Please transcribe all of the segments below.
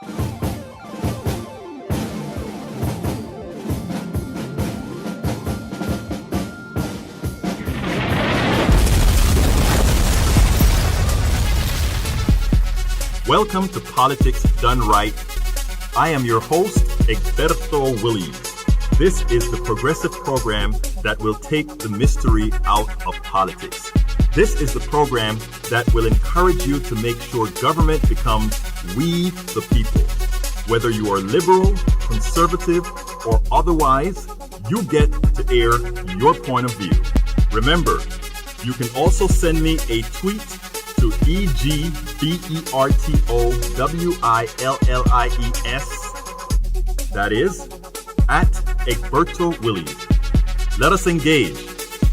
Welcome to Politics Done Right. I am your host, Egberto Willies. This is the progressive program that will take the mystery out of politics. This is the program that will encourage you to make sure government becomes we the people. Whether you are liberal, conservative, or otherwise, you get to air your point of view. Remember, you can also send me a tweet to EGBERTOWILLIES, that is, at Egberto Willies. Let us engage.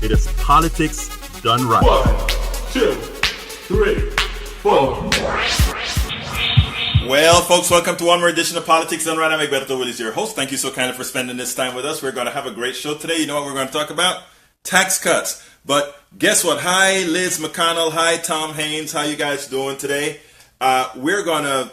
It is politics done right. 1, 2, 3, 4. Well, folks, welcome to one more edition of Politics Done Right. I'm Egberto Willies, your host. Thank you so kindly for spending this time with us. We're going to have a great show today. You know what we're going to talk about? Tax cuts. But guess what? Hi, Liz McConnell. Hi, Tom Haynes. How you guys doing today? The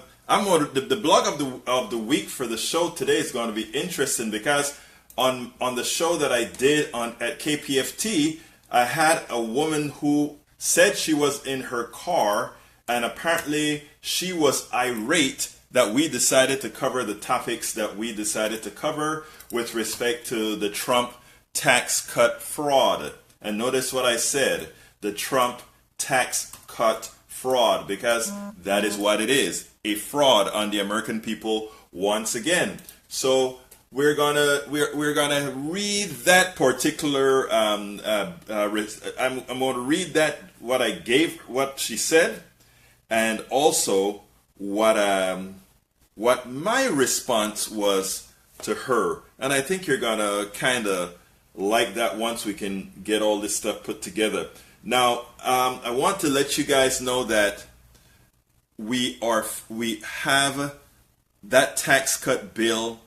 blog of the week for the show today is going to be interesting because on the show that I did at KPFT, I had a woman who said she was in her car and apparently she was irate that we decided to cover the topics that we decided to cover with respect to the Trump tax cut fraud. And notice what I said, the Trump tax cut fraud, because that is what it is, a fraud on the American people once again. So we're gonna read that particular. I'm going to read that what she said, and also what my response was to her. And I think you're gonna kind of like that once we can get all this stuff put together. Now, I want to let you guys know that we have that tax cut bill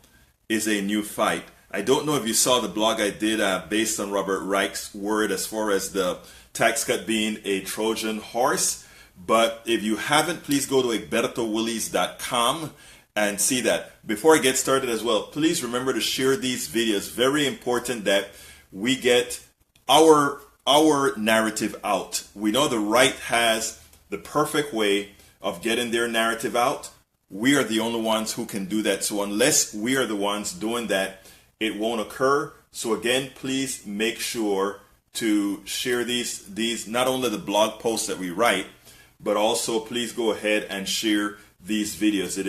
is a new fight. I don't know if you saw the blog I did based on Robert Reich's word as far as the tax cut being a Trojan horse. But if you haven't, please go to egbertowillies.com and see that. Before I get started as well, please remember to share these videos. Very important that we get our narrative out. We know the right has the perfect way of getting their narrative out. We are the only ones who can do that. So unless we are the ones doing that, it won't occur. So again, please make sure to share these not only the blog posts that we write, but also please go ahead and share these videos. It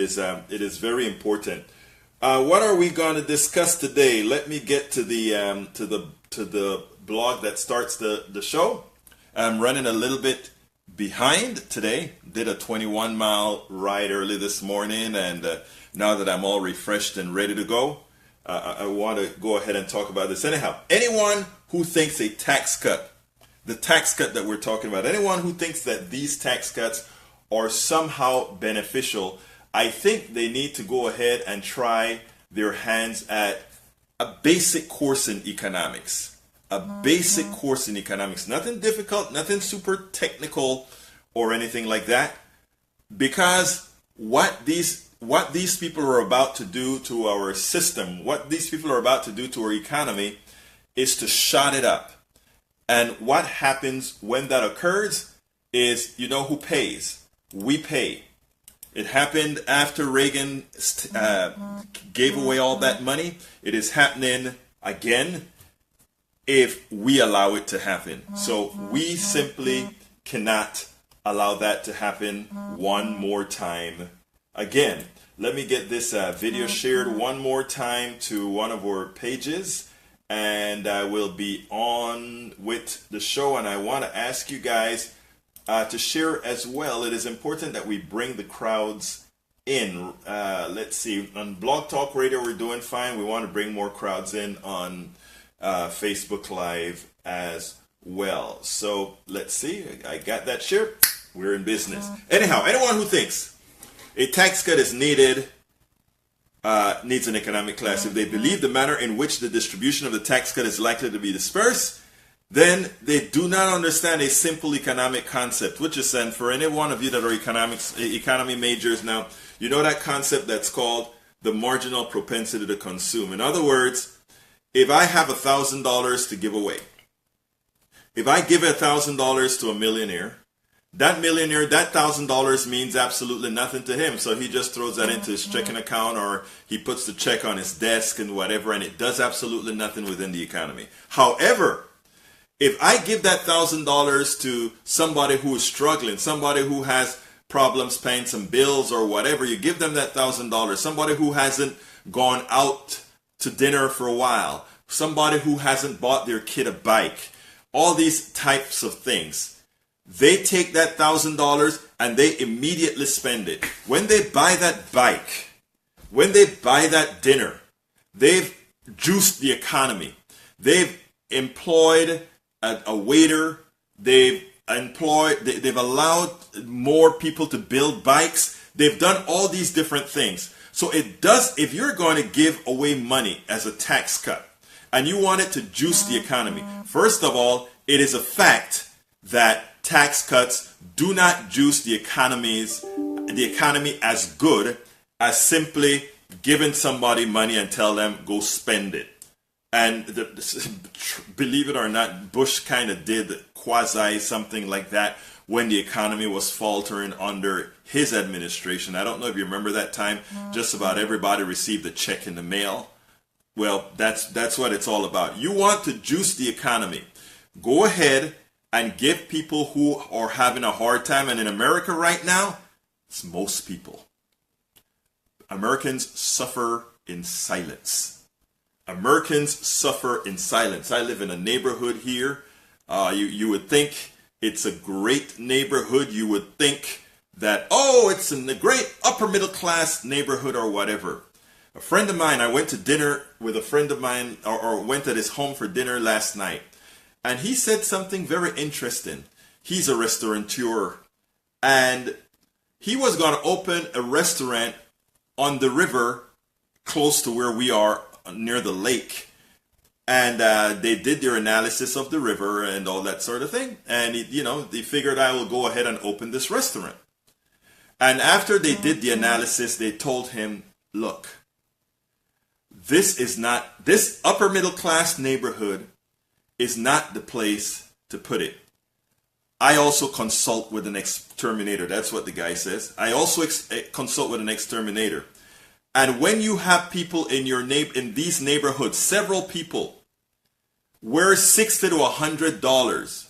is very important. What are we going to discuss today? Let me get to the blog that starts the show. I'm running a little bit behind today. Did a 21-mile ride early this morning, and now that I'm all refreshed and ready to go, I want to go ahead and talk about this. Anyhow, anyone who thinks the tax cut that we're talking about, anyone who thinks that these tax cuts are somehow beneficial, I think they need to go ahead and try their hands at a basic course in economics. A basic course in economics. Nothing difficult, nothing super technical or anything like that. Because what these people are about to do to our system, what these people are about to do to our economy is to shot it up. And what happens when that occurs is, you know who pays? We pay. It happened after Reagan gave away all that money. It is happening again if we allow it to happen. So we simply cannot allow that to happen one more time again. Let me get this video shared one more time to one of our pages, and I will be on with the show. And I want to ask you guys to share as well. It is important that we bring the crowds in. Let's see, on Blog Talk Radio we're doing fine. We want to bring more crowds in on Facebook Live as well. So let's see, I got that shared. We're in business. Anyhow, anyone who thinks a tax cut is needed needs an economic class. If they believe the manner in which the distribution of the tax cut is likely to be dispersed then they do not understand a simple economic concept, which is, and for any one of you that are economy majors now, you know that concept that's called the marginal propensity to consume. In other words, if I have $1,000 to give away, if I give $1,000 to a millionaire, that $1,000 means absolutely nothing to him. So he just throws that into his checking account, or he puts the check on his desk and whatever, and it does absolutely nothing within the economy. However, if I give that $1,000 to somebody who is struggling, somebody who has problems paying some bills or whatever, you give them that $1,000, somebody who hasn't gone out to dinner for a while, somebody who hasn't bought their kid a bike, all these types of things. They take that $1,000 and they immediately spend it. When they buy that bike, when they buy that dinner, they've juiced the economy. They've employed a waiter. They've allowed more people to build bikes. They've done all these different things. So it does, if you're going to give away money as a tax cut and you want it to juice the economy, first of all, it is a fact that tax cuts do not juice the economy as good as simply giving somebody money and tell them go spend it. And believe it or not, Bush kind of did quasi something like that when the economy was faltering under his administration. I don't know if you remember that time. Just about everybody received a check in the mail. Well, that's what it's all about. You want to juice the economy. Go ahead and give people who are having a hard time. And in America right now, it's most people. Americans suffer in silence. Americans suffer in silence. I live in a neighborhood here. You would think it's a great neighborhood. You would think that, oh, it's in a great upper middle class neighborhood or whatever. A friend of mine, I went to dinner with a friend of mine, or went at his home for dinner last night. And he said something very interesting. He's a restaurateur. And he was going to open a restaurant on the river close to where we are, near the lake. And they did their analysis of the river and all that sort of thing. And, they figured I will go ahead and open this restaurant. And after they did the analysis, they told him, look, this upper middle class neighborhood is not the place to put it. I also consult with an exterminator. That's what the guy says. I also consult with an exterminator. And when you have people in in these neighborhoods, several people, where $60 to $100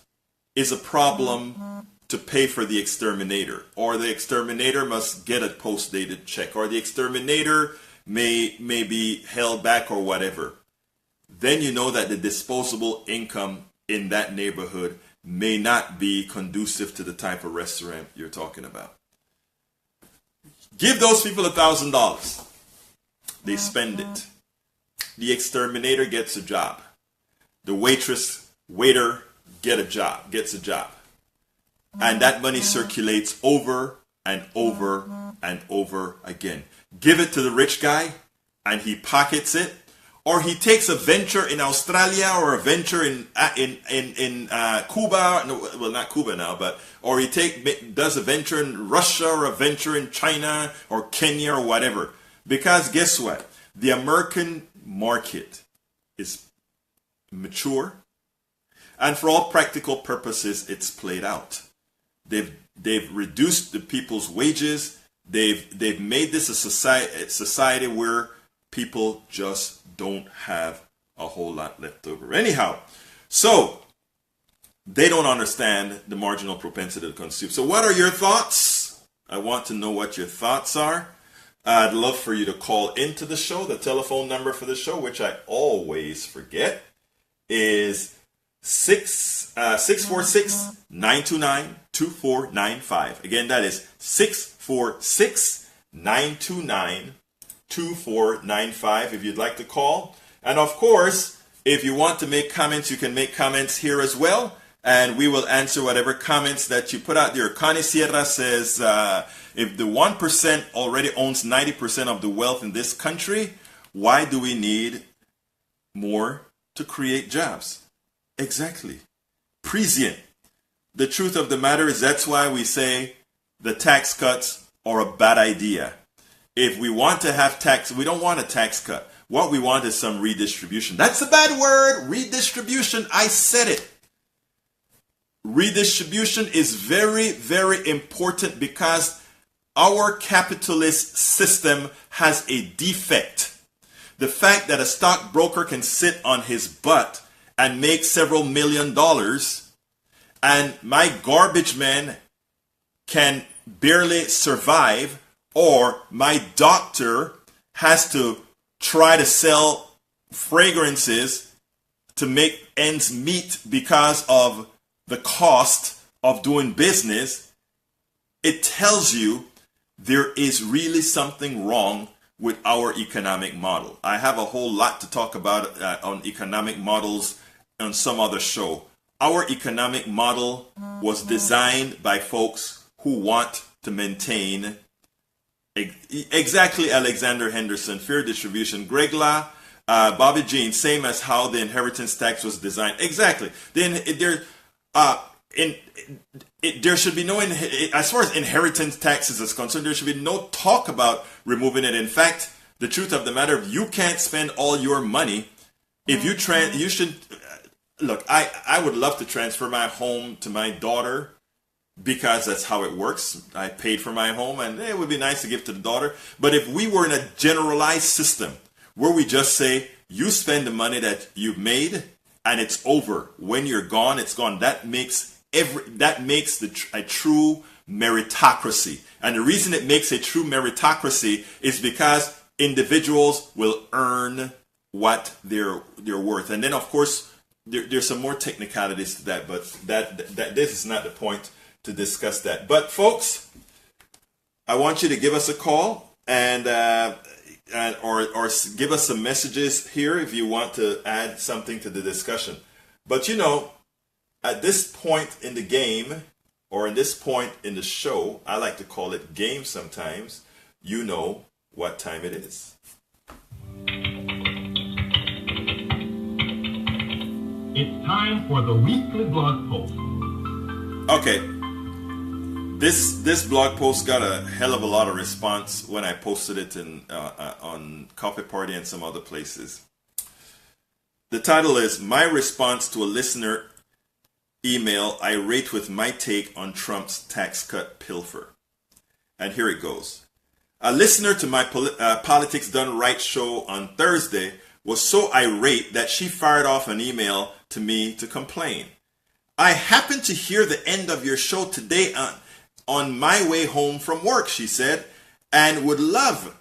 is a problem to pay for the exterminator, or the exterminator must get a post-dated check, or the exterminator may be held back or whatever, then you know that the disposable income in that neighborhood may not be conducive to the type of restaurant you're talking about. Give those people $1,000. They spend it. The exterminator gets a job. The waiter gets a job. And that money circulates over and over and over again. Give it to the rich guy and he pockets it. Or he takes a venture in Australia, or a venture in Cuba. No, well, not Cuba now, or he does a venture in Russia, or a venture in China or Kenya or whatever. Because guess what? The American market is mature, and for all practical purposes, it's played out. They've reduced the people's wages. They've made this a society where people just don't have a whole lot left over. Anyhow, so they don't understand the marginal propensity to consume. So what are your thoughts? I want to know what your thoughts are. I'd love for you to call into the show. The telephone number for the show, which I always forget, is 646-929-2495. Again, that is 646-929-2495 if you'd like to call. And of course, if you want to make comments, you can make comments here as well, and we will answer whatever comments that you put out there. Connie Sierra says, if the 1% already owns 90% of the wealth in this country, why do we need more to create jobs? Exactly. prescient. The truth of the matter is that's why we say the tax cuts are a bad idea. If we want to have tax, we don't want a tax cut. What we want is some redistribution. That's a bad word, redistribution. I said it. Redistribution is very, very important because our capitalist system has a defect. The fact that a stockbroker can sit on his butt and make several $1 million, and my garbage man can barely survive, or my doctor has to try to sell fragrances to make ends meet because of the cost of doing business, it tells you there is really something wrong with our economic model. I have a whole lot to talk about on economic models on some other show. Our economic model was designed by folks who want to maintain exactly Alexander Henderson, fair distribution. Greg La, Bobby Jean, same as how the inheritance tax was designed. Exactly. Then there should be no, as far as inheritance taxes is concerned, there should be no talk about removing it. In fact, the truth of the matter, you can't spend all your money. If you should, look, I would love to transfer my home to my daughter because that's how it works. I paid for my home and it would be nice to give to the daughter. But if we were in a generalized system where we just say, you spend the money that you've made and it's over. When you're gone, it's gone. That makes a true meritocracy. And the reason it makes a true meritocracy is because individuals will earn what they're worth. And then, of course, there's some more technicalities to that, but that this is not the point to discuss that. But folks, I want you to give us a call and or give us some messages here if you want to add something to the discussion. But you know, at this point in the game, or in this point in the show, I like to call it game sometimes, you know what time it is. It's time for the weekly blog post. Okay, this blog post got a hell of a lot of response when I posted it on Coffee Party and some other places. The title is My Response to a Listener Email Irate with My Take on Trump's Tax Cut Pilfer. And here it goes. A listener to my Politics Done Right show on Thursday was so irate that she fired off an email to me to complain. I happened to hear the end of your show today on my way home from work, she said, and would love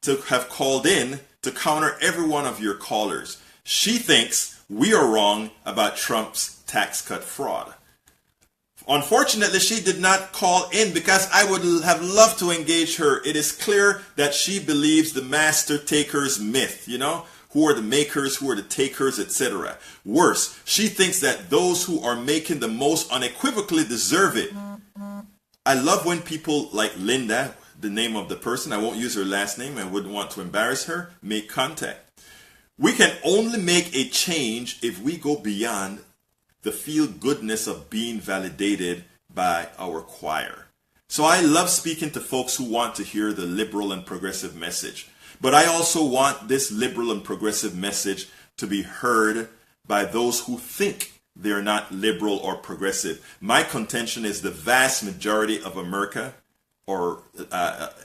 to have called in to counter every one of your callers. She thinks we are wrong about Trump's tax cut fraud. Unfortunately, she did not call in because I would have loved to engage her. It is clear that she believes the master takers myth, who are the makers, who are the takers, etc. Worse, she thinks that those who are making the most unequivocally deserve it. I love when people like Linda, the name of the person, I won't use her last name, I wouldn't want to embarrass her, make contact. We can only make a change if we go beyond the feel-goodness of being validated by our choir. So I love speaking to folks who want to hear the liberal and progressive message. But I also want this liberal and progressive message to be heard by those who think they're not liberal or progressive. My contention is the vast majority of America,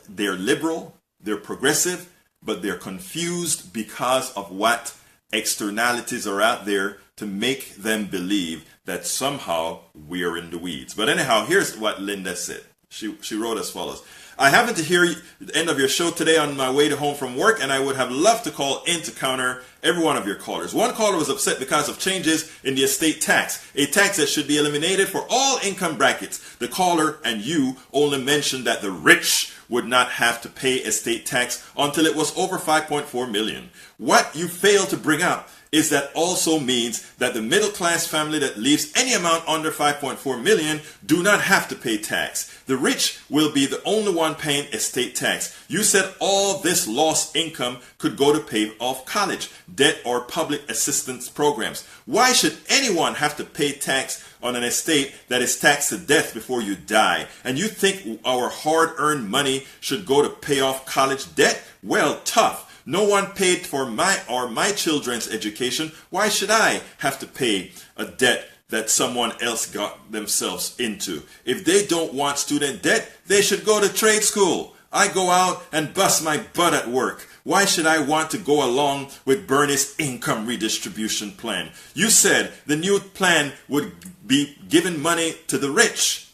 they're liberal, they're progressive, but they're confused because of what externalities are out there to make them believe that somehow we are in the weeds. But anyhow, here's what Linda said. She wrote as follows. I happened to hear the end of your show today on my way home from work, and I would have loved to call in to counter every one of your callers. One caller was upset because of changes in the estate tax, a tax that should be eliminated for all income brackets. The caller and you only mentioned that the rich would not have to pay estate tax until it was over 5.4 million. What you fail to bring up is that also means that the middle class family that leaves any amount under 5.4 million do not have to pay tax. The rich will be the only one paying estate tax. You said all this lost income could go to pay off college, debt, or public assistance programs. Why should anyone have to pay tax on an estate that is taxed to death before you die, and you think our hard-earned money should go to pay off college debt? Well, tough. No one paid for my children's education. Why should I have to pay a debt that someone else got themselves into? If they don't want student debt, they should go to trade school. I go out and bust my butt at work. Why should I want to go along with Bernie's income redistribution plan? You said the new plan would be giving money to the rich.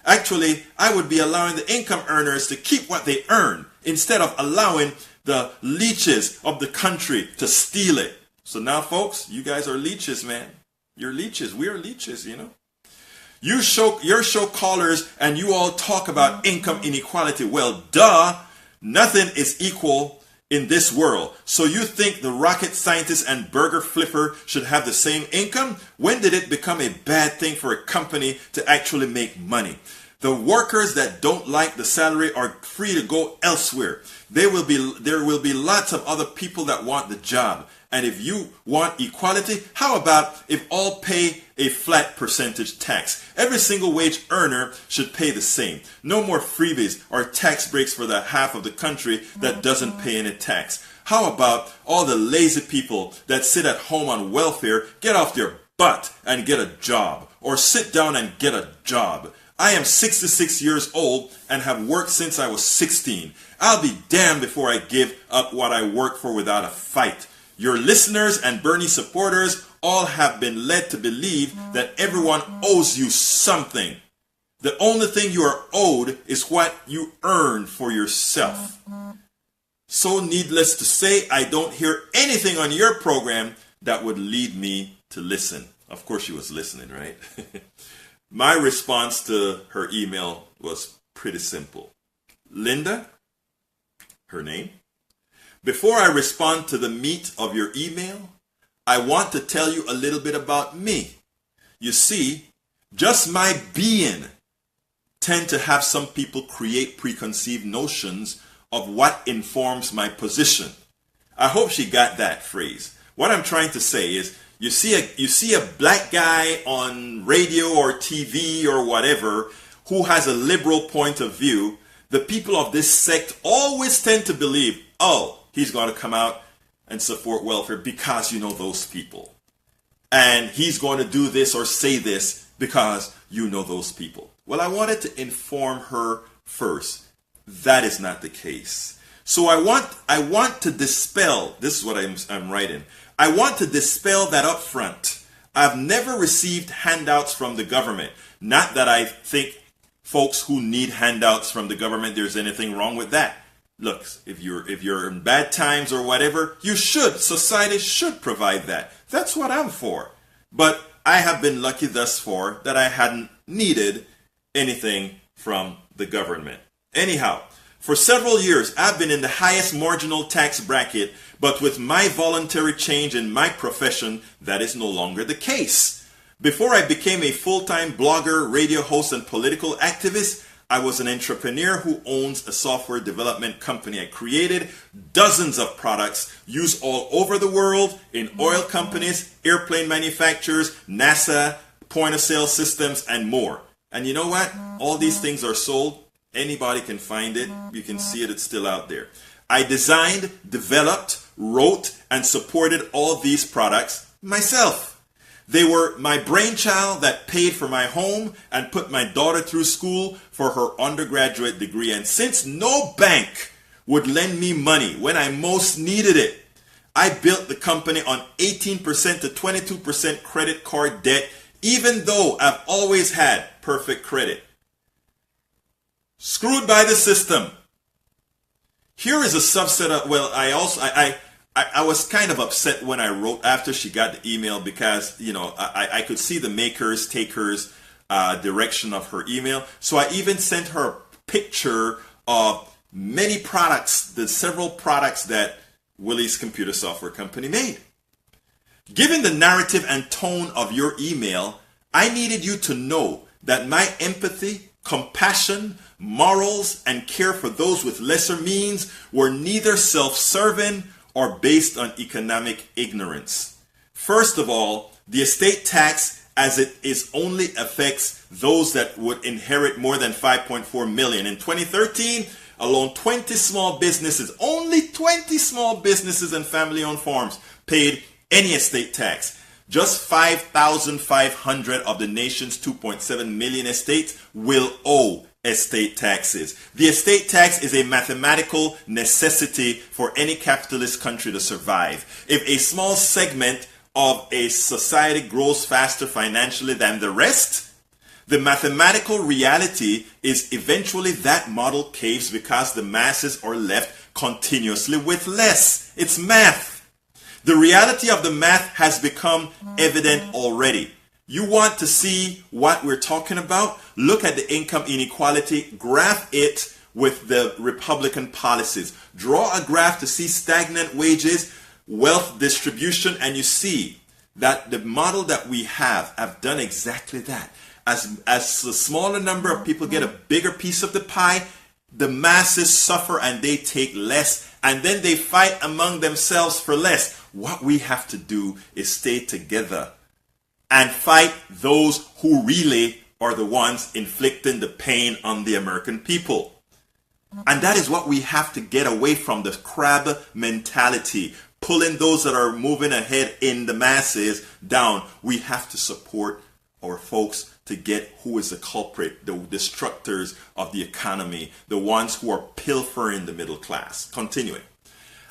Actually, I would be allowing the income earners to keep what they earn instead of allowing the leeches of the country to steal it. So now, folks, you guys are leeches, man. You're leeches. We are leeches, you know. Your show callers and you all talk about income inequality. Well, duh. Nothing is equal in this world. So you think the rocket scientist and burger flipper should have the same income? When did it become a bad thing for a company to actually make money? The workers that don't like the salary are free to go elsewhere. There will be lots of other people that want the job. And if you want equality, how about if all pay a flat percentage tax? Every single wage earner should pay the same. No more freebies or tax breaks for the half of the country that doesn't pay any tax. How about all the lazy people that sit at home on welfare get off their butt and get a job, or sit down and get a job? I am 66 years old and have worked since I was 16. I'll be damned before I give up what I worked for without a fight. Your listeners and Bernie supporters all have been led to believe that everyone owes you something. The only thing you are owed is what you earn for yourself. So needless to say, I don't hear anything on your program that would lead me to listen. Of course she was listening, right? My response to her email was pretty simple. Linda, her name, before I respond to the meat of your email, I want to tell you a little bit about me. You see, just my being tend to have some people create preconceived notions of what informs my position. I hope she got that phrase. What I'm trying to say is, you see a black guy on radio or TV or whatever who has a liberal point of view. The people of this sect always tend to believe, oh, he's going to come out and support welfare because you know those people. And he's going to do this or say this because you know those people. Well, I wanted to inform her first. That is not the case. So I want to dispel, this is what I'm writing. I want to dispel that up front. I've never received handouts from the government. Not that I think folks who need handouts from the government, there's anything wrong with that. Look, if you're in bad times or whatever, society should provide that. That's what I'm for. But I have been lucky thus far that I hadn't needed anything from the government. Anyhow, for several years, I've been in the highest marginal tax bracket, but with my voluntary change in my profession, that is no longer the case. Before I became a full-time blogger, radio host, and political activist, I was an entrepreneur who owns a software development company. I created dozens of products used all over the world in oil companies, airplane manufacturers, NASA, point-of-sale systems, and more. And you know what? All these things are sold. Anybody can find it. You can see it. It's still out there. I designed, developed, wrote, and supported all these products myself. They were my brainchild that paid for my home and put my daughter through school for her undergraduate degree. And since no bank would lend me money when I most needed it, I built the company on 18% to 22% credit card debt, even though I've always had perfect credit. Screwed by the system. Here is a subset of, well, I was kind of upset when I wrote after she got the email because, you know, I could see the makers, takers direction of her email. So I even sent her a picture of many products, the several products that Willie's Computer Software Company made. Given the narrative and tone of your email, I needed you to know that my empathy, compassion, morals, and care for those with lesser means were neither self-serving or based on economic ignorance. First of all, the estate tax as it is only affects those that would inherit more than 5.4 million. In 2013, alone 20 small businesses, only 20 small businesses and family-owned farms paid any estate tax. Just 5,500 of the nation's 2.7 million estates will owe estate taxes. The estate tax is a mathematical necessity for any capitalist country to survive. If a small segment of a society grows faster financially than the rest, the mathematical reality is eventually that model caves because the masses are left continuously with less. It's math. The reality of the math has become evident already. You want to see what we're talking about? Look at the income inequality, graph it with the Republican policies. Draw a graph to see stagnant wages, wealth distribution, and you see that the model that we have done exactly that. As a smaller number of people get a bigger piece of the pie, the masses suffer and they take less, and then they fight among themselves for less. What we have to do is stay together and fight those who really are the ones inflicting the pain on the American people. And that is what we have to get away from, the crab mentality, pulling those that are moving ahead in the masses down. We have to support our folks to get who is the culprit, the destructors of the economy, the ones who are pilfering the middle class. Continuing.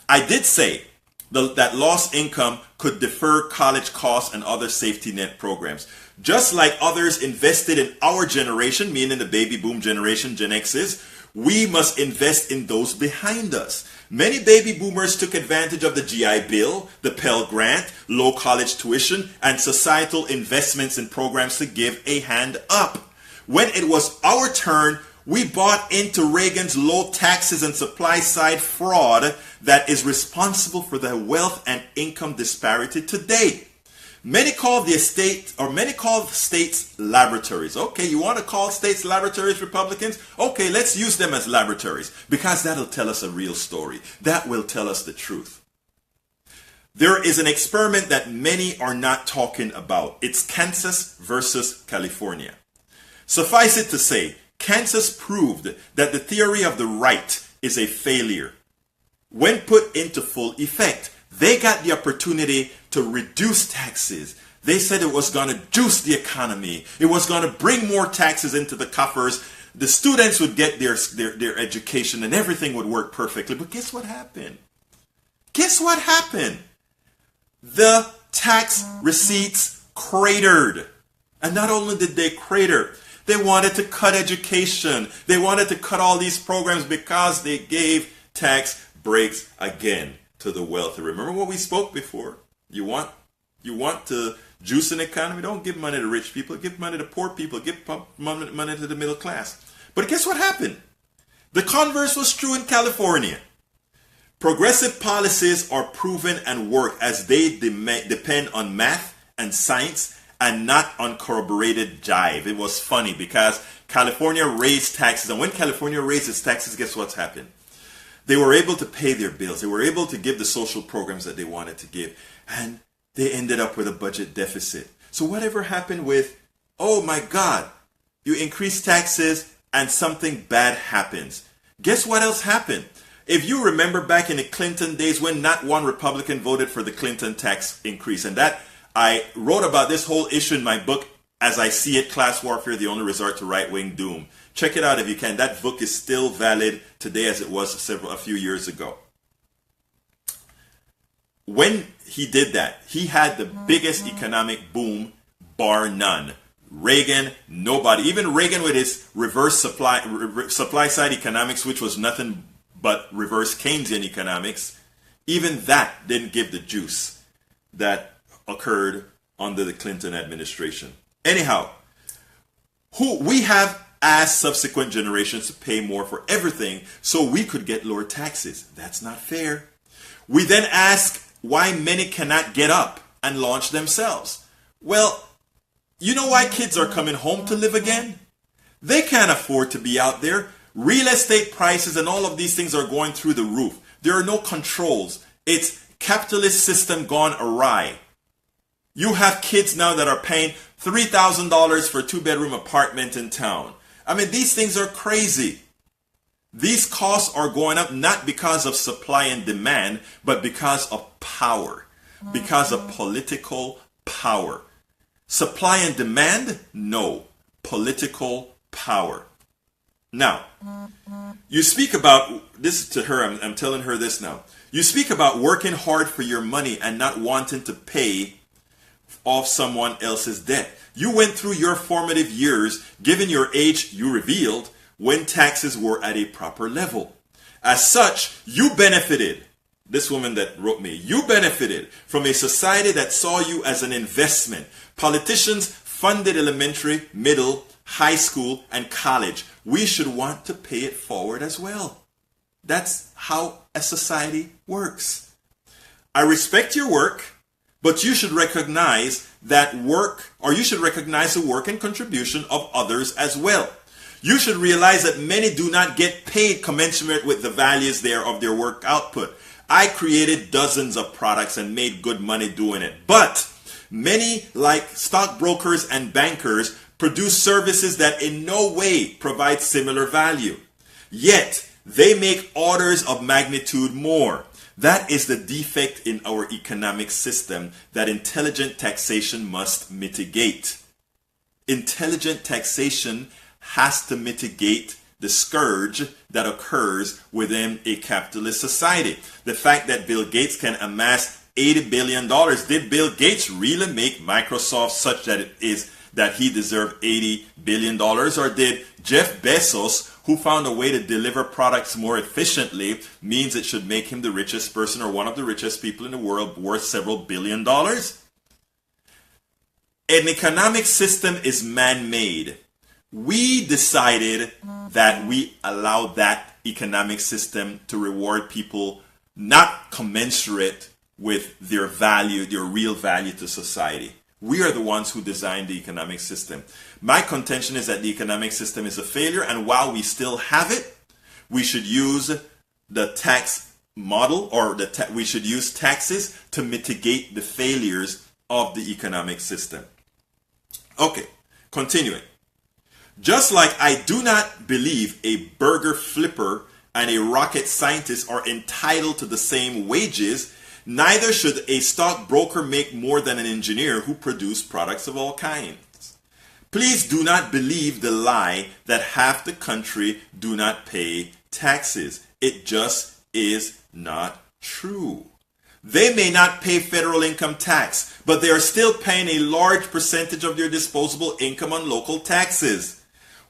I did say that lost income could defer college costs and other safety net programs. Just like others invested in our generation, meaning the baby boom generation, Gen X's, we must invest in those behind us. Many baby boomers took advantage of the GI Bill, the Pell Grant, low college tuition, and societal investments in programs to give a hand up. When it was our turn, we bought into Reagan's low taxes and supply side fraud that is responsible for the wealth and income disparity today. Many call states laboratories. Okay, you want to call states laboratories, Republicans? Okay, let's use them as laboratories because that'll tell us a real story. That will tell us the truth. There is an experiment that many are not talking about. It's Kansas versus California. Suffice it to say, Kansas proved that the theory of the right is a failure. When put into full effect, they got the opportunity to reduce taxes. They said it was going to juice the economy. It was going to bring more taxes into the coffers. The students would get their education and everything would work perfectly. But guess what happened? Guess what happened? The tax receipts cratered. And not only did they crater, they wanted to cut education. They wanted to cut all these programs because they gave tax breaks again to the wealthy. Remember what we spoke before? You want to juice an economy? Don't give money to rich people. Give money to poor people. Give money to the middle class. But guess what happened? The converse was true in California. Progressive policies are proven and work as they depend on math and science and not on corroborated jive. It was funny because California raised taxes, and when California raises taxes, guess what's happened? They were able to pay their bills. They were able to give the social programs that they wanted to give. And they ended up with a budget deficit. So whatever happened with, oh my God, you increase taxes and something bad happens. Guess what else happened? If you remember back in the Clinton days when not one Republican voted for the Clinton tax increase. And that I wrote about this whole issue in my book, As I See It, Class Warfare, the Only Resort to Right-Wing Doom. Check it out if you can. That book is still valid today as it was a few years ago. When he did that, he had the biggest economic boom, bar none. Reagan, nobody. Even Reagan with his reverse supply side economics, which was nothing but reverse Keynesian economics, even that didn't give the juice that occurred under the Clinton administration. Anyhow, we have asked subsequent generations to pay more for everything so we could get lower taxes. That's not fair. We then ask why many cannot get up and launch themselves. Well, you know why kids are coming home to live again? They can't afford to be out there. Real estate prices and all of these things are going through the roof. There are no controls. It's capitalist system gone awry. You have kids now that are paying $3,000 for a 2-bedroom apartment in town. I mean, these things are crazy. These costs are going up not because of supply and demand, but because of power, because of political power. Supply and demand? No. Political power. Now, you speak about, this is to her, I'm telling her this now. You speak about working hard for your money and not wanting to pay off someone else's debt. You went through your formative years, given your age you revealed, when taxes were at a proper level. As such, you benefited. This woman that wrote me, you benefited from a society that saw you as an investment. Politicians funded elementary, middle, high school, and college. We should want to pay it forward as well. That's how a society works. I respect your work, but you should recognize that work, or you should recognize the work and contribution of others as well. You should realize that many do not get paid commensurate with the values there of their work output. I created dozens of products and made good money doing it. But many, like stockbrokers and bankers, produce services that in no way provide similar value. Yet, they make orders of magnitude more. That is the defect in our economic system that intelligent taxation must mitigate. Intelligent taxation has to mitigate the scourge that occurs within a capitalist society. The fact that Bill Gates can amass $80 billion. Did Bill Gates really make Microsoft such that it is that he deserved $80 billion? Or did Jeff Bezos, who found a way to deliver products more efficiently, means it should make him the richest person or one of the richest people in the world worth several $billion? An economic system is man-made. We decided that we allow that economic system to reward people not commensurate with their value, their real value to society. We are the ones who designed the economic system. My contention is that the economic system is a failure, and while we still have it, we should use the tax model, or we should use taxes to mitigate the failures of the economic system. Okay, continuing. Just like I do not believe a burger flipper and a rocket scientist are entitled to the same wages, neither should a stockbroker make more than an engineer who produces products of all kinds. Please do not believe the lie that half the country do not pay taxes. It just is not true. They may not pay federal income tax, but they are still paying a large percentage of their disposable income on local taxes.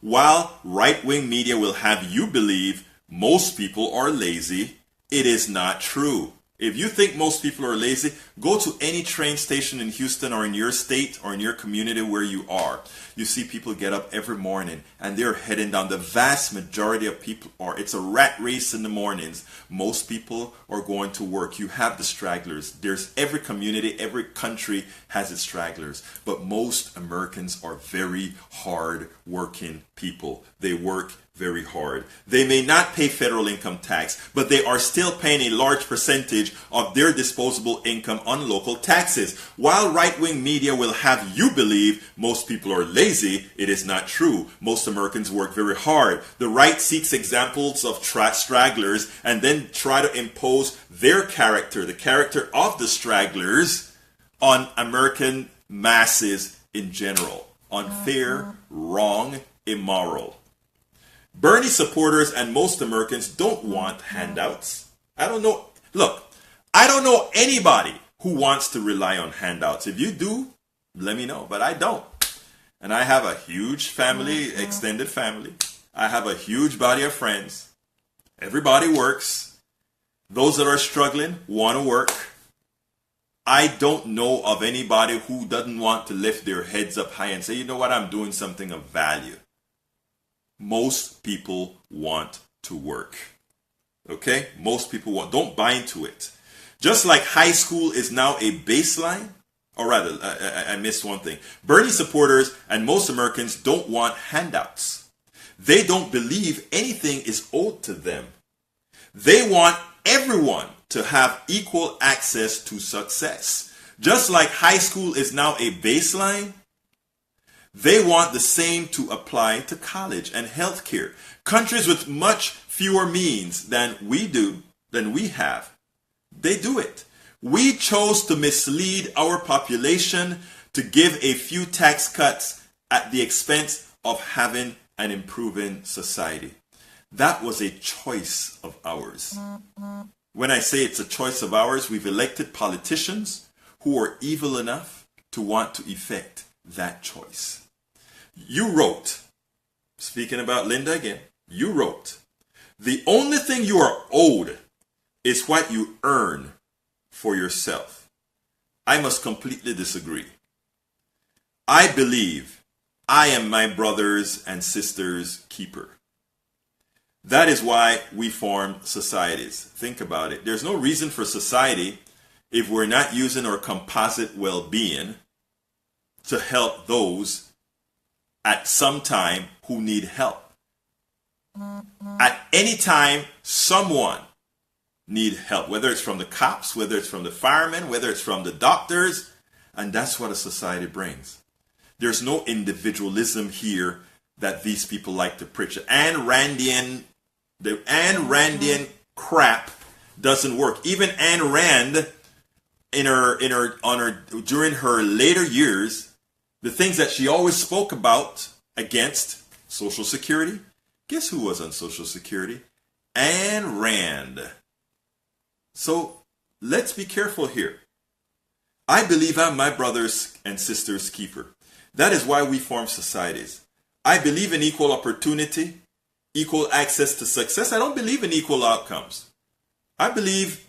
While right-wing media will have you believe most people are lazy, it is not true. If you think most people are lazy, go to any train station in Houston or in your state or in your community where you are. You see people get up every morning and they're heading down. The vast majority of people are. It's a rat race in the mornings. Most people are going to work. You have the stragglers. There's every community, every country has its stragglers. But most Americans are very hard working people. They work very hard. They may not pay federal income tax, but they are still paying a large percentage of their disposable income on local taxes. While right-wing media will have you believe most people are lazy, it is not true. Most Americans work very hard. The right seeks examples of stragglers and then try to impose their character, the character of the stragglers, on American masses in general. Unfair, wrong, immoral. Bernie supporters and most Americans don't want handouts. I don't know anybody who wants to rely on handouts. If you do, let me know, but I don't. And I have a huge family, extended family. I have a huge body of friends. Everybody works. Those that are struggling want to work. I don't know of anybody who doesn't want to lift their heads up high and say, you know what, I'm doing something of value. Most people want to work. Okay? Most people want. Don't buy into it. Just like high school is now a baseline, or rather, I missed one thing. Bernie supporters and most Americans don't want handouts. They don't believe anything is owed to them. They want everyone to have equal access to success. Just like high school is now a baseline, They want the same to apply to college and healthcare. Countries with much fewer means than we have, they do it. We chose to mislead our population to give a few tax cuts at the expense of having an improving society. That was a choice of ours. When I say it's a choice of ours, we've elected politicians who are evil enough to want to effect that choice. You wrote, speaking about Linda again, you wrote, the only thing you are owed is what you earn for yourself. I must completely disagree. I believe I am my brothers and sisters' keeper. That is why we form societies. Think about it. There's no reason for society if we're not using our composite well-being to help those at some time who need help. At any time, someone need help, whether it's from the cops, whether it's from the firemen, whether it's from the doctors, and that's what a society brings. There's no individualism here that these people like to preach. The Ayn Randian crap doesn't work. Even Ayn Rand, during her later years, the things that she always spoke about against Social Security, guess who was on Social Security? Ayn Rand. So let's be careful here. I believe I'm my brothers and sisters' keeper. That is why we form societies. I believe in equal opportunity, equal access to success. I don't believe in equal outcomes. I believe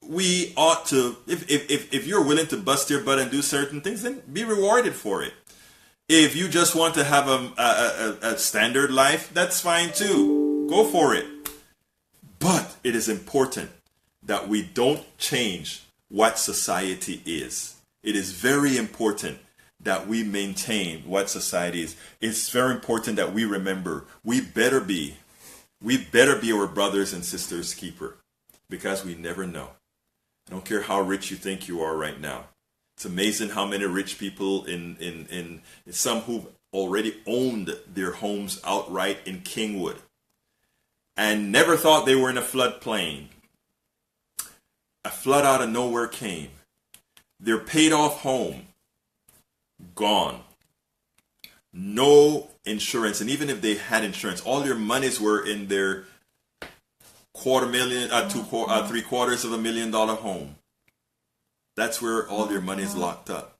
we ought to, if you're willing to bust your butt and do certain things, then be rewarded for it. If you just want to have a standard life, that's fine too. Go for it. But it is important that we don't change what society is. It is very important that we maintain what society is. It's very important that we remember we better be our brothers and sisters' keeper, because we never know. I don't care how rich you think you are right now. It's amazing how many rich people in some who've already owned their homes outright in Kingwood and never thought they were in a floodplain. A flood out of nowhere came. Their paid off home gone. No insurance, and even if they had insurance, all their monies were in their $750,000 home. That's where all their money is locked up.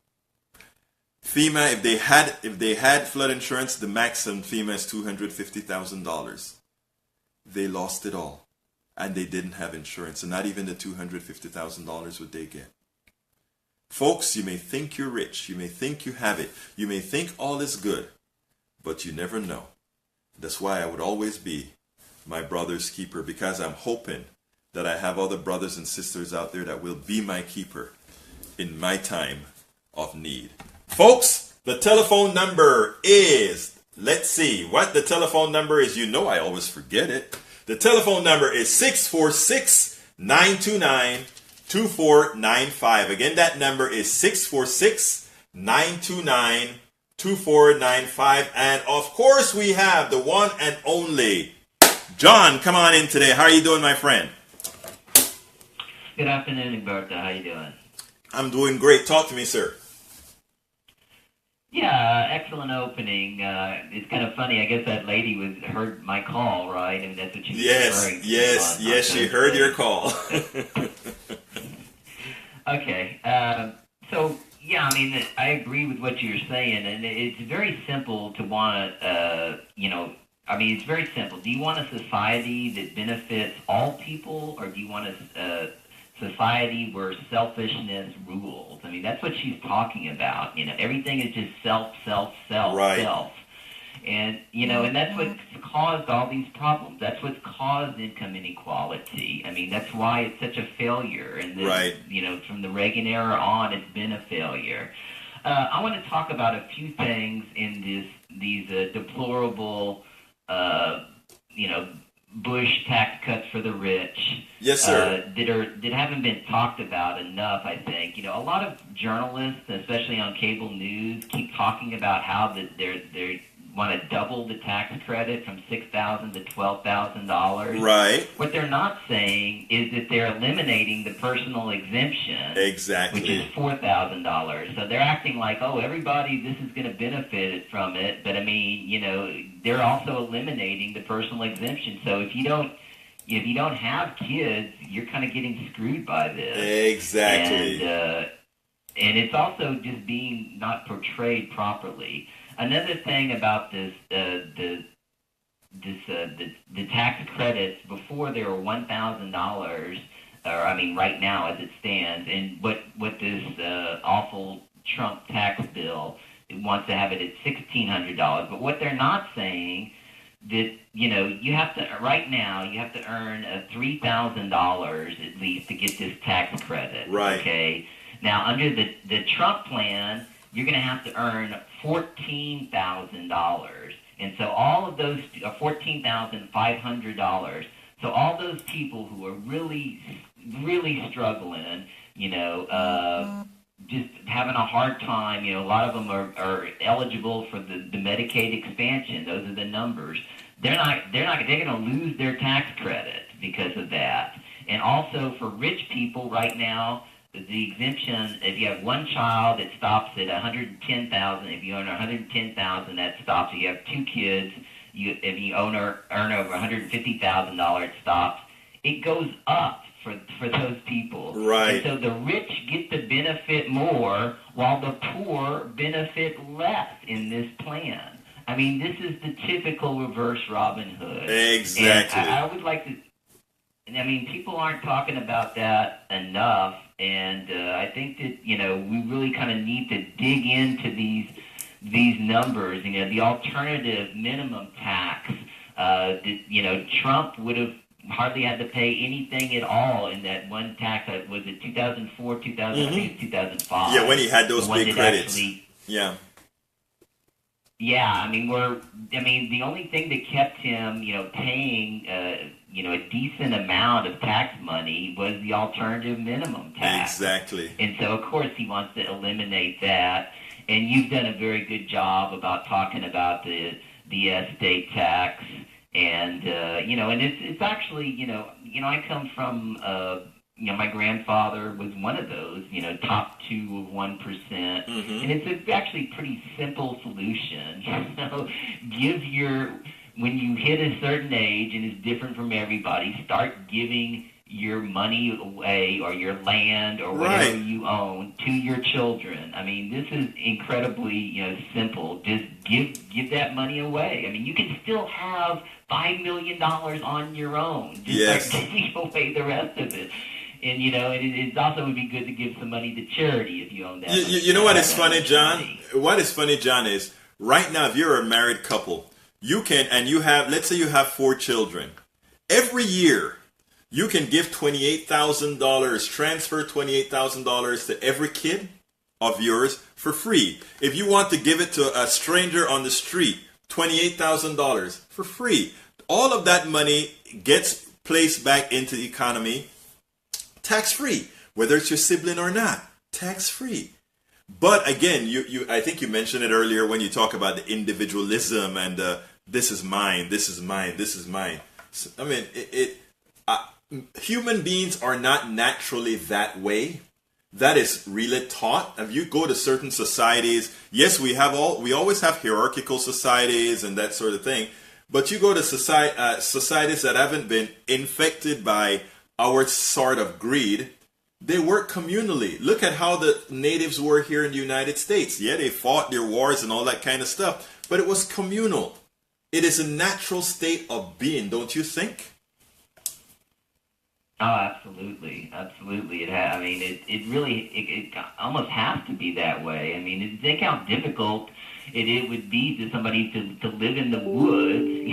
FEMA, if they had flood insurance, the maximum FEMA is $250,000. They lost it all, and they didn't have insurance, and not even the $250,000 would they get. Folks, you may think you're rich, you may think you have it, you may think all is good, but you never know. That's why I would always be my brother's keeper, because I'm hoping that I have other brothers and sisters out there that will be my keeper in my time of need. Folks, the telephone number is, let's see what the telephone number is. You know I always forget it. The telephone number is 646-929-2495. Again, that number is 646-929-2495. And of course, we have the one and only John. Come on in today. How are you doing, my friend? Good afternoon, Egberto. How you doing? I'm doing great. Talk to me, sir. Yeah, excellent opening. It's kind of funny. I guess that lady heard my call, right? I mean, that's what she was referring to. Yes, she heard your call. Okay. So, yeah, I mean, I agree with what you're saying, and it's very simple to want to, it's very simple. Do you want a society that benefits all people, or do you want a society where selfishness rules? I mean, that's what she's talking about. Everything is just self, right. self. And, and that's what's caused all these problems. That's what's caused income inequality. I mean, that's why it's such a failure. And, right. From the Reagan era on, it's been a failure. I want to talk about a few things in these deplorable, Bush tax cuts for the rich. Yes, sir. That haven't been talked about enough, I think. A lot of journalists, especially on cable news, keep talking about how that they want to double the tax credit from $6,000 to $12,000. Right. What they're not saying is that they're eliminating the personal exemption, Exactly. which is $4,000. So they're acting like, oh, everybody, this is going to benefit from it. But I mean, they're also eliminating the personal exemption. So if you don't have kids, you're kind of getting screwed by this. Exactly. And it's also just being not portrayed properly. Another thing about this, the tax credits before they were $1,000, or I mean right now as it stands, and what this awful Trump tax bill wants to have it at $1,600. But what they're not saying that you have to right now you have to earn $3,000 at least to get this tax credit. Right. Okay. Now under the Trump plan, you're going to have to earn $14,000, and so all of those $14,500. So all those people who are really, really struggling, just having a hard time. A lot of them are eligible for the Medicaid expansion. Those are the numbers. They're going to lose their tax credit because of that. And also for rich people right now, the exemption, if you have one child, it stops at $110,000. If you earn $110,000, that stops. If you have two kids, if you earn over $150,000, it stops. It goes up for those people. Right. And so the rich get to benefit more, while the poor benefit less in this plan. I mean, this is the typical reverse Robin Hood. Exactly. And I would like to. I mean, people aren't talking about that enough, and I think that we really kind of need to dig into these numbers. The alternative minimum tax. Trump would have hardly had to pay anything at all in that one tax. Was it 2004, 2005? Yeah, when he had those big credits. Yeah. Yeah, I mean, the only thing that kept him, paying, a decent amount of tax money was the alternative minimum tax. Exactly. And so, of course, he wants to eliminate that. And you've done a very good job about talking about the estate tax, and and it's actually, I come from my grandfather was one of those, top 2 of 1%, and it's actually a pretty simple solution. When you hit a certain age, and it's different from everybody, start giving your money away, or your land, or whatever you own, to your children. I mean, this is incredibly, simple. Just give that money away. I mean, you can still have $5 million on your own. Just start giving away the rest of it. And, it also would be good to give some money to charity if you own that. You know what is funny, John? What is funny, John, is right now, if you're a married couple, you can, and you have, let's say you have 4 children. Every year, you can give $28,000, transfer $28,000 to every kid of yours for free. If you want to give it to a stranger on the street, $28,000 for free. All of that money gets placed back into the economy tax-free, whether it's your sibling or not, tax-free. But again, I think you mentioned it earlier when you talk about the individualism and this is mine, this is mine, this is mine. So, I mean, human beings are not naturally that way. That is really taught. If you go to certain societies, yes, we always have hierarchical societies and that sort of thing. But you go to societies that haven't been infected by our sort of greed. They work communally. Look at how the natives were here in the United States. Yeah, they fought their wars and all that kind of stuff, but it was communal. It is a natural state of being, don't you think? Oh, absolutely, absolutely. It really almost has to be that way. I mean, think how difficult it would be to somebody to live in the woods,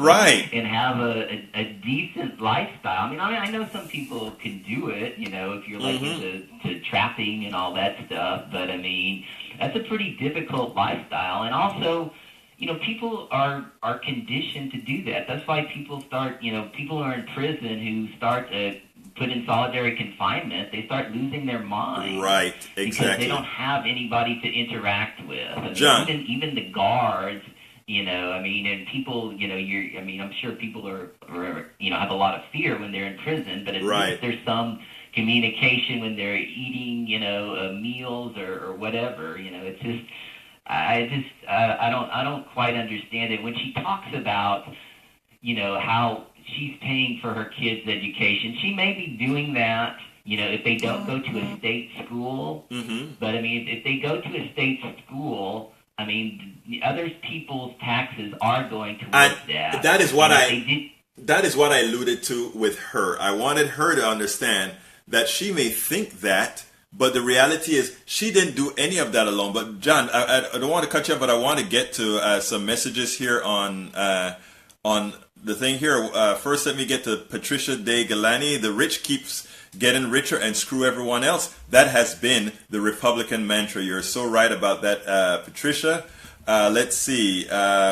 right, and have a decent lifestyle. I know some people can do it, if you're like into trapping and all that stuff. But that's a pretty difficult lifestyle. And also, people are conditioned to do that. That's why people start, people who are in prison who start put in solitary confinement, they start losing their mind. Right, Because exactly. they don't have anybody to interact with. I mean, John. even the guards, and people, I'm sure people are have a lot of fear when they're in prison, but at Right. least there's some communication when they're eating, meals or whatever. It's just, I don't quite understand it when she talks about, how she's paying for her kids' education. She may be doing that, if they don't go to a state school. Mm-hmm. But I mean, if they go to a state school, I mean, the other people's taxes are going towards that. That is what They did. That is what I alluded to with her. I wanted her to understand that she may think that, but the reality is she didn't do any of that alone. But John, I don't want to cut you off, but I want to get to some messages here on the thing here. First, let me get to Patricia De Galani. The rich keeps getting richer and screw everyone else. That has been the Republican mantra. You're so right about that, Patricia. Let's see.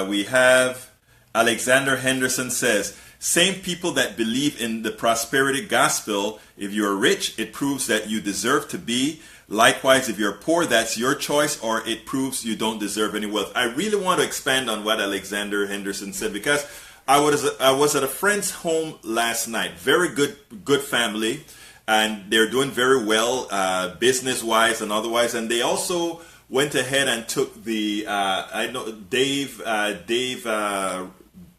We have Alexander Henderson says, same people that believe in the prosperity gospel, if you're rich, it proves that you deserve to be. Likewise, if you're poor, that's your choice, or it proves you don't deserve any wealth. I really want to expand on what Alexander Henderson said, because I was at a friend's home last night. Very good family, and they're doing very well business-wise and otherwise. And they also went ahead and took the Dave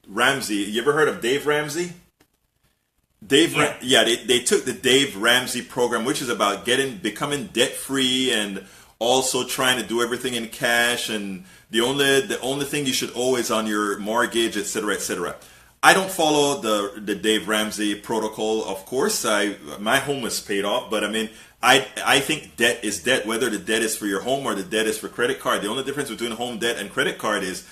Ramsey. You ever heard of Dave Ramsey? They took the Dave Ramsey program, which is about becoming debt-free and also trying to do everything in cash, and the only thing you should owe is on your mortgage, etc., etc. I don't follow the Dave Ramsey protocol, of course. My home is paid off, but I mean, I think debt is debt, whether the debt is for your home or the debt is for credit card. The only difference between home debt and credit card is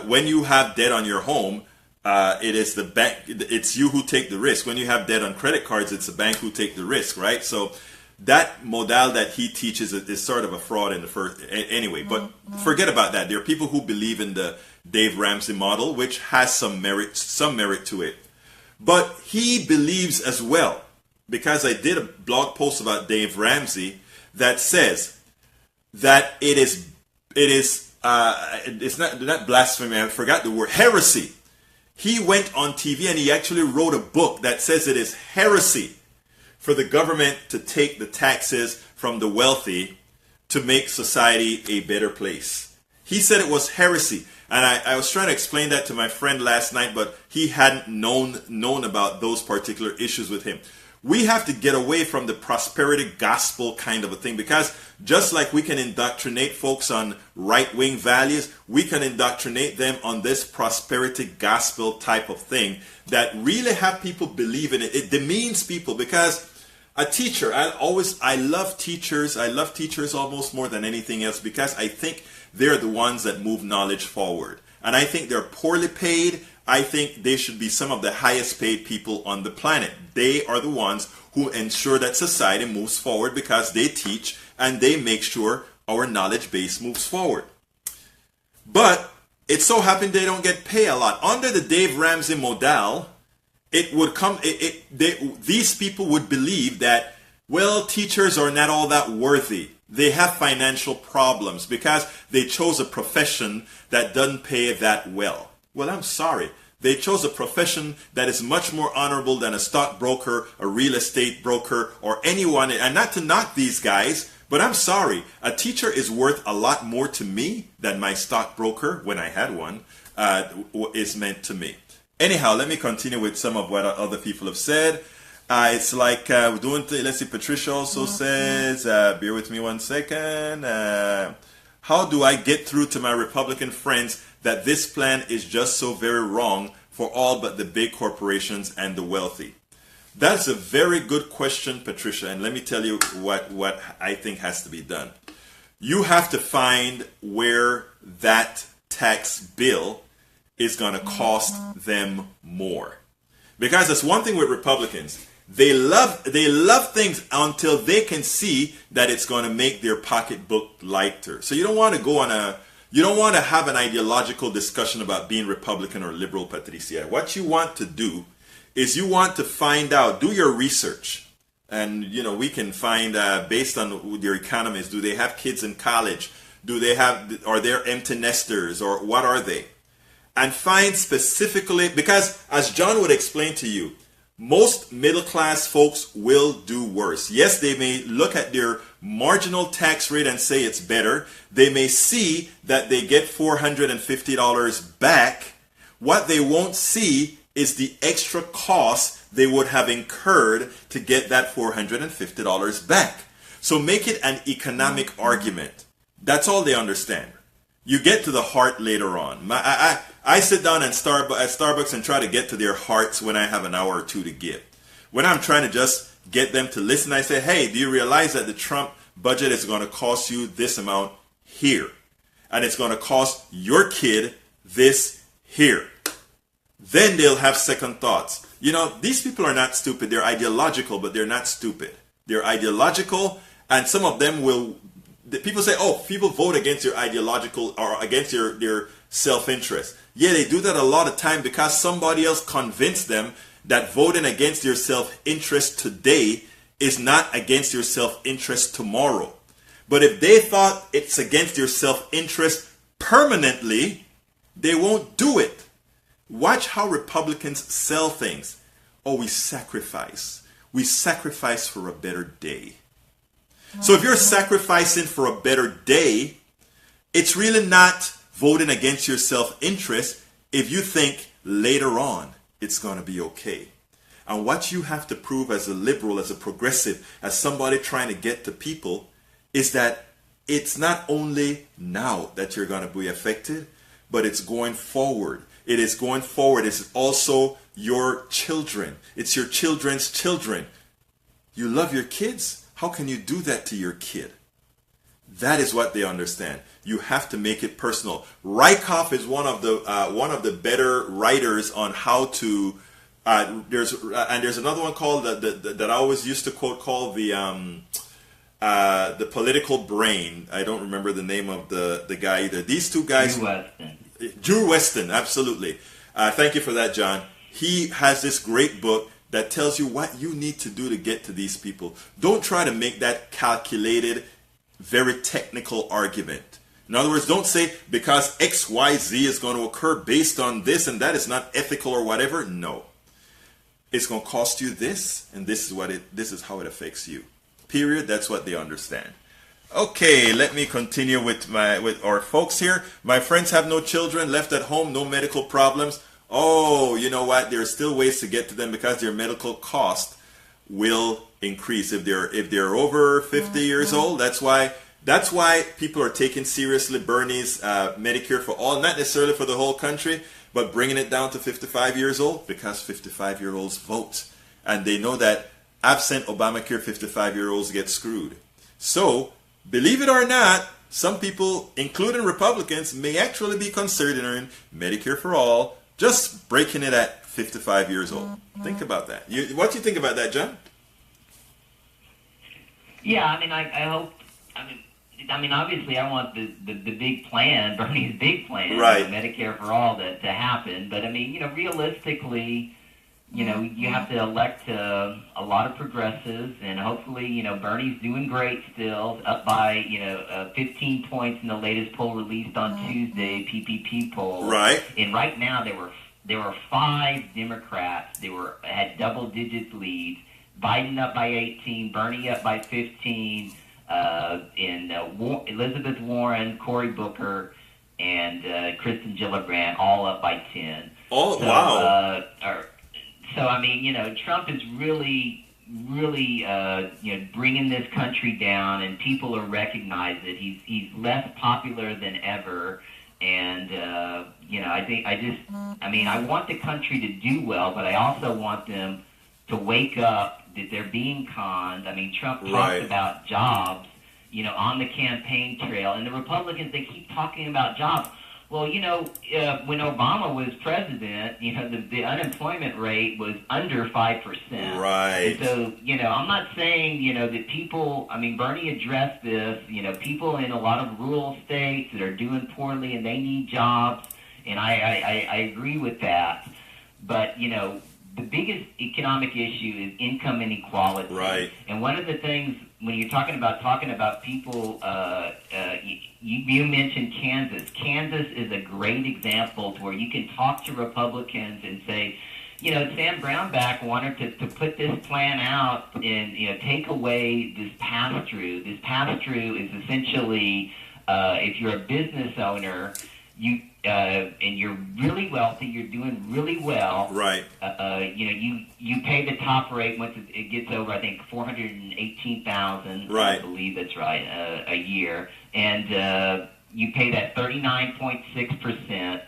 when you have debt on your home, it is the bank. It's you who take the risk. When you have debt on credit cards, it's the bank who take the risk, right? So that model that he teaches is sort of a fraud in the first. Anyway, but forget about that. There are people who believe in the Dave Ramsey model, which has some merit to it. But he believes as well, because I did a blog post about Dave Ramsey that says that it's not blasphemy. I forgot the word, heresy. He went on TV and he actually wrote a book that says it is heresy for the government to take the taxes from the wealthy to make society a better place. He said it was heresy. And I was trying to explain that to my friend last night, but he hadn't known about those particular issues with him. We have to get away from the prosperity gospel kind of a thing, because just like we can indoctrinate folks on right-wing values, we can indoctrinate them on this prosperity gospel type of thing that really have people believe in it. It demeans people, because a teacher, I love teachers. I love teachers almost more than anything else, because I think they're the ones that move knowledge forward. And I think they're poorly paid. I think they should be some of the highest paid people on the planet. They are the ones who ensure that society moves forward, because they teach and they make sure our knowledge base moves forward. But it so happened they don't get paid a lot. Under the Dave Ramsey model, these people would believe that, well, teachers are not all that worthy. They have financial problems because they chose a profession that doesn't pay that well. Well, I'm sorry. They chose a profession that is much more honorable than a stockbroker, a real estate broker, or anyone. And not to knock these guys, but I'm sorry. A teacher is worth a lot more to me than my stockbroker, when I had one, is meant to me. Anyhow, let me continue with some of what other people have said. It's like let's see, Patricia also says, bear with me one second. How do I get through to my Republican friends that this plan is just so very wrong for all but the big corporations and the wealthy? That's a very good question, Patricia, and let me tell you what I think has to be done. You have to find where that tax bill is going to cost them more. Because that's one thing with Republicans. They love things until they can see that it's going to make their pocketbook lighter. So you don't want to go on You don't want to have an ideological discussion about being Republican or liberal, Patricia. What you want to do is you want to find out, do your research. And, we can find, based on who their economies, do they have kids in college? Are they empty nesters, or what are they? And find specifically, because as John would explain to you, most middle class folks will do worse. Yes, they may look at their marginal tax rate and say it's better. They may see that they get $450 back. What they won't see is the extra cost they would have incurred to get that $450 back. So make it an economic argument. That's all they understand. You get to the heart later on. I sit down at Starbucks and try to get to their hearts when I have an hour or two to give. When I'm trying to just get them to listen, I say, hey, do you realize that the Trump budget is going to cost you this amount here? And it's going to cost your kid this here. Then they'll have second thoughts. These people are not stupid. They're ideological, but they're not stupid. They're ideological, and some of them will... People say, oh, people vote against your ideological or against their self-interest. Yeah, they do that a lot of time because somebody else convinced them that voting against your self-interest today is not against your self-interest tomorrow. But if they thought it's against your self-interest permanently, they won't do it. Watch how Republicans sell things. Oh, we sacrifice. We sacrifice for a better day. So if you're sacrificing for a better day, it's really not voting against your self-interest if you think later on it's going to be okay. And what you have to prove as a liberal, as a progressive, as somebody trying to get to people, is that it's not only now that you're going to be affected, but it's going forward. It is going forward. It's also your children. It's your children's children. You love your kids. How can you do that to your kid? That is what they understand. You have to make it personal. Rykhoff is one of the better writers on how to. There's another one called that I always used to quote called the Political Brain. I don't remember the name of the guy either. These two guys. Drew Weston, absolutely. Thank you for that, John. He has this great book that tells you what you need to do to get to these people. Don't try to make that calculated, very technical argument. In other words, don't say because X, Y, Z is going to occur based on this and that is not ethical or whatever. No. It's going to cost you this, and this is how it affects you. Period. That's what they understand. Okay, let me continue with our folks here. My friends have no children, left at home, no medical problems. Oh, you know what? There are still ways to get to them because their medical cost will increase if they're over 50 years old. That's why people are taking seriously Bernie's Medicare for all, not necessarily for the whole country, but bringing it down to 55 years old because 55-year-olds vote, and they know that absent Obamacare, 55-year-olds get screwed. So, believe it or not, some people, including Republicans, may actually be considering Medicare for all, just breaking it at 55 years old. Think about that. What do you think about that, John? Yeah, I hope. Obviously, I want the big plan, Bernie's big plan, right? Medicare for all to happen. But realistically, you have to elect a lot of progressives, and hopefully, Bernie's doing great still, up by 15 points in the latest poll released on Tuesday, PPP poll. Right. And right now there were 5 Democrats. Had double digits leads. Biden up by 18, Bernie up by 15, and Elizabeth Warren, Cory Booker, and Kristen Gillibrand all up by 10. Oh, wow. Trump is really bringing this country down, and people are recognizing that he's less popular than ever. And I want the country to do well, but I also want them to wake up that they're being conned. Trump talks about jobs, on the campaign trail, and the Republicans, they keep talking about jobs. Well, when Obama was president, the unemployment rate was under 5%. Right. And so, I'm not saying, that people, Bernie addressed this, people in a lot of rural states that are doing poorly and they need jobs, and I agree with that. But, the biggest economic issue is income inequality. Right. And one of the things, when you're talking about people, you mentioned Kansas. Kansas is a great example to where you can talk to Republicans and say, Sam Brownback wanted to put this plan out and, take away this pass-through. This pass-through is essentially, if you're a business owner, and you're really wealthy, you're doing really well. Right. You pay the top rate once it gets over, I think, 418,000. Right. I believe that's right, a year, and you pay that 39.6%.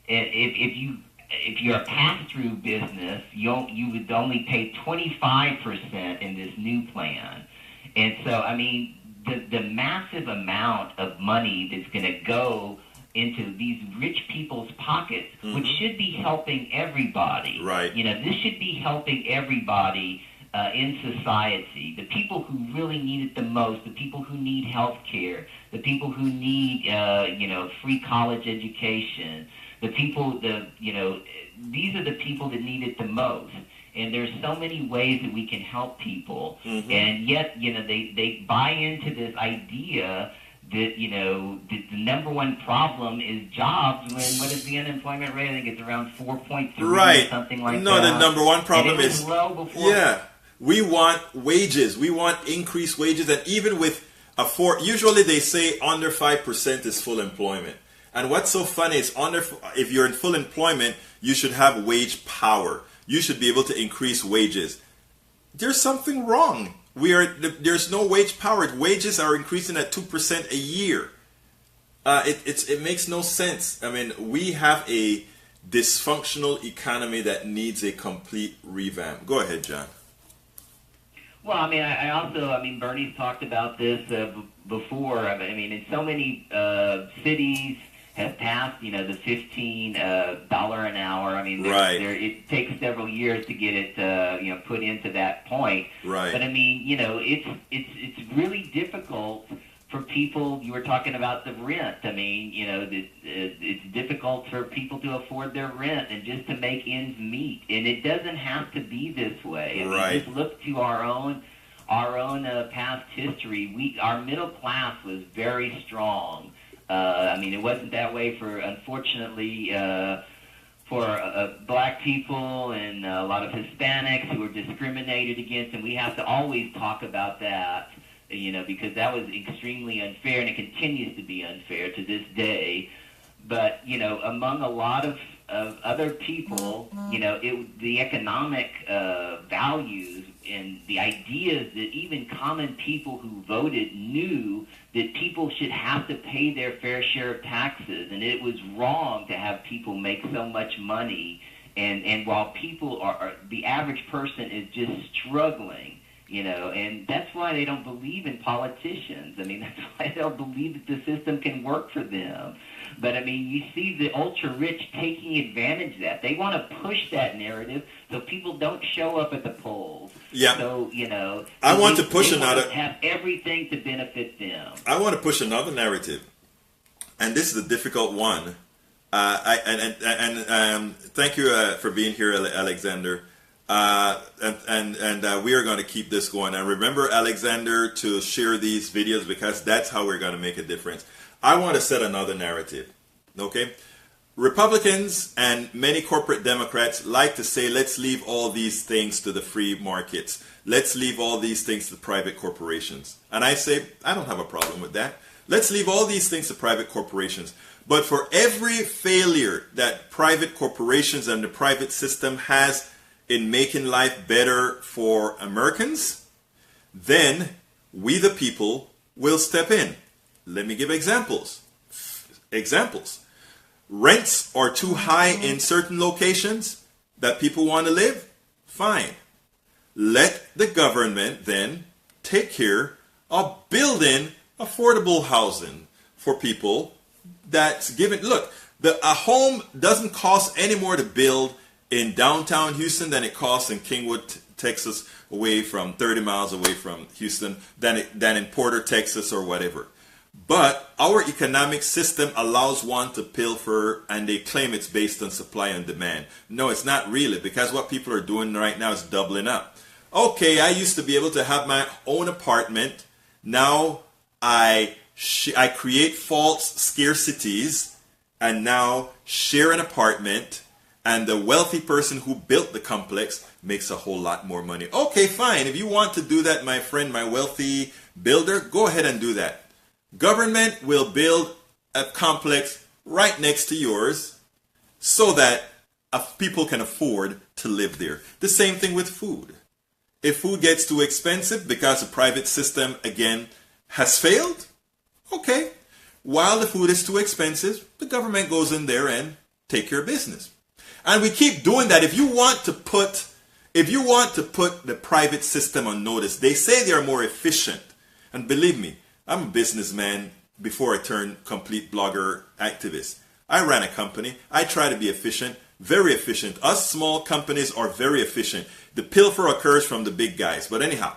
If you're a pass-through business, you would only pay 25% in this new plan, and so the massive amount of money that's going to go into these rich people's pockets, which should be helping everybody. Right. This should be helping everybody in society. The people who really need it the most, the people who need health care, the people who need, free college education, these are the people that need it the most. And there's so many ways that we can help people, and yet, they buy into this idea that, that the number one problem is jobs, when what is the unemployment rate? I think it's around 4.3 right. or something like that. No, the number one problem and it was is low before. Yeah. We want wages. We want increased wages, and even with usually they say under 5% is full employment. And what's so funny is if you're in full employment, you should have wage power. You should be able to increase wages. There's something wrong. There's no wage power. Wages are increasing at 2% a year. It makes no sense. We have a dysfunctional economy that needs a complete revamp. Go ahead, John. Well, I also, Bernie's talked about this before. In so many cities have passed, the $15 an hour. Right. It takes several years to get it, put into that point. Right. But it's really difficult for people. You were talking about the rent. It's difficult for people to afford their rent and just to make ends meet. And it doesn't have to be this way. Right. Just look to our own past history. Our middle class was very strong. It wasn't that way unfortunately, for black people and a lot of Hispanics who were discriminated against, and we have to always talk about that, because that was extremely unfair, and it continues to be unfair to this day. But, among a lot of other people, the economic values and the ideas that even common people who voted knew that people should have to pay their fair share of taxes, and it was wrong to have people make so much money, and while people the average person is just struggling, and that's why they don't believe in politicians. That's why they don't believe that the system can work for them. But, you see the ultra-rich taking advantage of that. They want to push that narrative so people don't show up at the polls. Yeah. So, I want to push they another... want to have everything to benefit them. I want to push another narrative. And this is a difficult one. Thank you for being here, Alexander. And we are going to keep this going. And remember, Alexander, to share these videos, because that's how we're going to make a difference. I want to set another narrative. Okay? Republicans and many corporate Democrats like to say, let's leave all these things to the free markets. Let's leave all these things to private corporations. And I say, I don't have a problem with that. Let's leave all these things to private corporations. But for every failure that private corporations and the private system has in making life better for Americans, then we the people will step in. Let me give examples. Rents are too high in certain locations that people want to live? Fine. Let the government then take care of building affordable housing for people that's given. Look, a home doesn't cost any more to build in downtown Houston than it costs in Kingwood, Texas, away from 30 miles away from Houston, than in Porter, Texas, or whatever. But our economic system allows one to pilfer, and they claim it's based on supply and demand. No, it's not really, because what people are doing right now is doubling up. Okay, I used to be able to have my own apartment. Now I create false scarcities and now share an apartment, and the wealthy person who built the complex makes a whole lot more money. Okay, fine. If you want to do that, my friend, my wealthy builder, go ahead and do that. Government will build a complex right next to yours so that people can afford to live there. The same thing with food. If food gets too expensive because the private system, again, has failed, okay. While the food is too expensive, the government goes in there and take care of business. And we keep doing that. If you want to put the private system on notice, they say they are more efficient. And believe me, I'm a businessman before I turned complete blogger activist. I ran a company. I try to be efficient, very efficient. Us small companies are very efficient. The pilfer occurs from the big guys. But anyhow,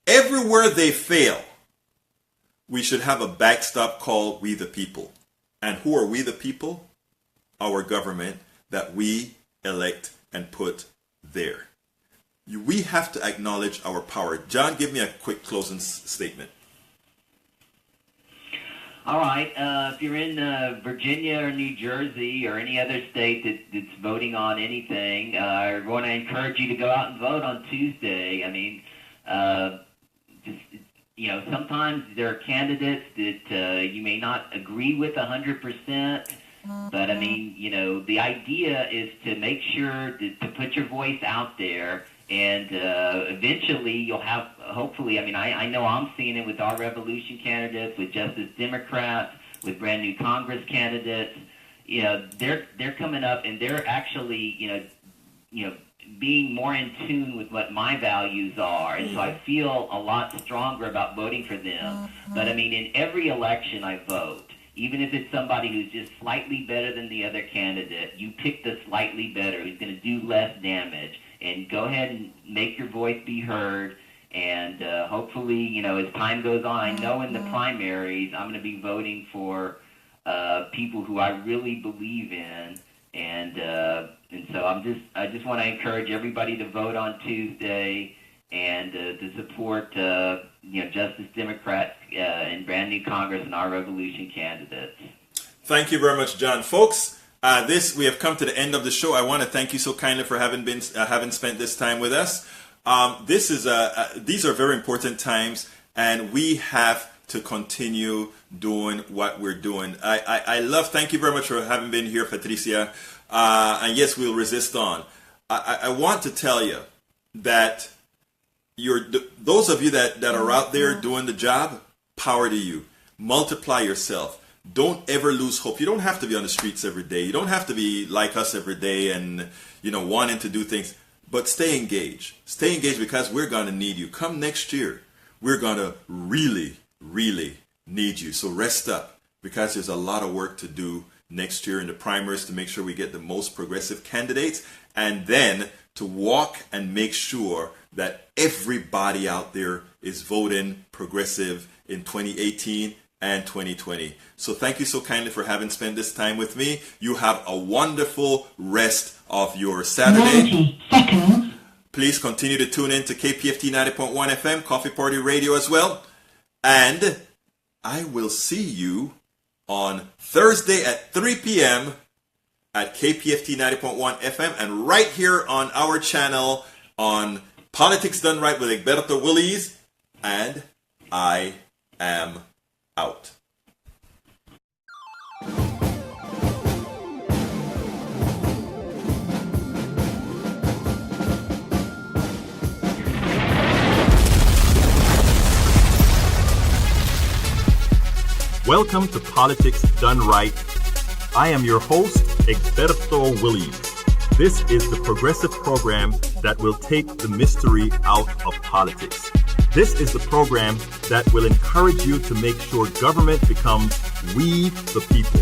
everywhere they fail, we should have a backstop called We the People. And who are we the people? Our government that we elect and put there. We have to acknowledge our power. John, give me a quick closing statement. All right. If you're in Virginia or New Jersey or any other state that's voting on anything, I want to encourage you to go out and vote on Tuesday. I mean, sometimes there are candidates that you may not agree with 100%. But I mean, the idea is to make sure to put your voice out there, and eventually you'll have, hopefully, I mean, I know I'm seeing it with our revolution candidates, with Justice Democrats, with brand new Congress candidates. They're coming up, and they're actually, being more in tune with what my values are, and so I feel a lot stronger about voting for them. But I mean, in every election I vote. Even if it's somebody who's just slightly better than the other candidate, you pick the slightly better, who's going to do less damage, and go ahead and make your voice be heard. And hopefully, as time goes on, I know in the primaries, I'm going to be voting for people who I really believe in. And so I just want to encourage everybody to vote on Tuesday and to support Justice Democrats and brand new Congress and our revolution candidates. Thank you very much, John. Folks, we have come to the end of the show. I want to thank you so kindly for having spent this time with us. These are very important times, and we have to continue doing what we're doing. Thank you very much for having been here, Patricia. And yes, we'll resist on. I want to tell you that those of you that are out there doing the job, power to you. Multiply yourself. Don't ever lose hope. You don't have to be on the streets every day. You don't have to be like us every day and, wanting to do things. But stay engaged. Stay engaged, because we're going to need you. Come next year, we're going to really, really need you. So rest up, because there's a lot of work to do next year in the primaries to make sure we get the most progressive candidates, and then to walk and make sure that everybody out there is voting progressive in 2018 and 2020. So thank you so kindly for having spent this time with me. You have a wonderful rest of your Saturday. 90 seconds. Please continue to tune in to KPFT 90.1 FM, Coffee Party Radio as well. And I will see you on Thursday at 3 p.m. at KPFT 90.1 FM, and right here on our channel on Politics Done Right with Egberto Willies, and I am out. Welcome to Politics Done Right. I am your host, Egberto Willies. This is the progressive program that will take the mystery out of politics. This is the program that will encourage you to make sure government becomes we the people.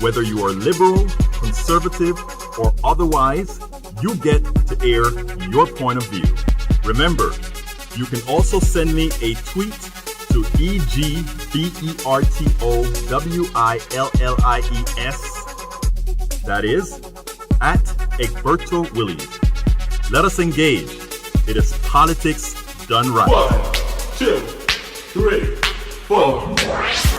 Whether you are liberal, conservative, or otherwise, you get to air your point of view. Remember, you can also send me a tweet to EGBERTOWILLIES. That is, at Egberto Willies. Let us engage. It is politics done right. 1, 2, 3, 4.